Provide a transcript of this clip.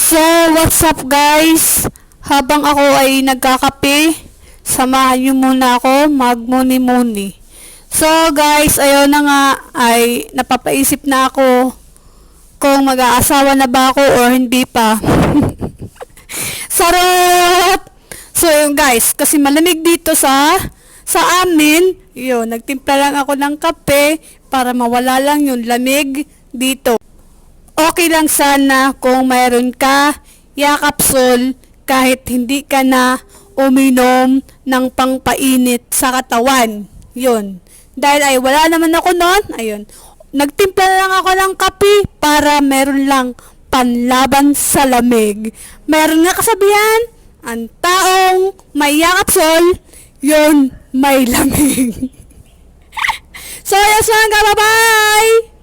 So, what's up guys? Habang ako ay nagkakape, samahan niyo muna ako magmuni-muni. So guys, ayun na nga ay napapaisip na ako kung mag-aasawa na ba ako or hindi pa. Sarap! So yun guys, kasi malamig dito sa amin, yun, nagtimpla lang ako ng kape para mawala lang yung lamig dito. Okay lang sana kung mayroon ka yakapsol kahit hindi ka na uminom ng pangpainit sa katawan. Yun. Dahil ay wala naman ako noon, ayun. Nagtimpla lang ako ng kape para meron lang panlaban sa lamig. Meron nga kasabihan, ang taong may yakapsol, yun may lamig. So, yes mga bye-bye!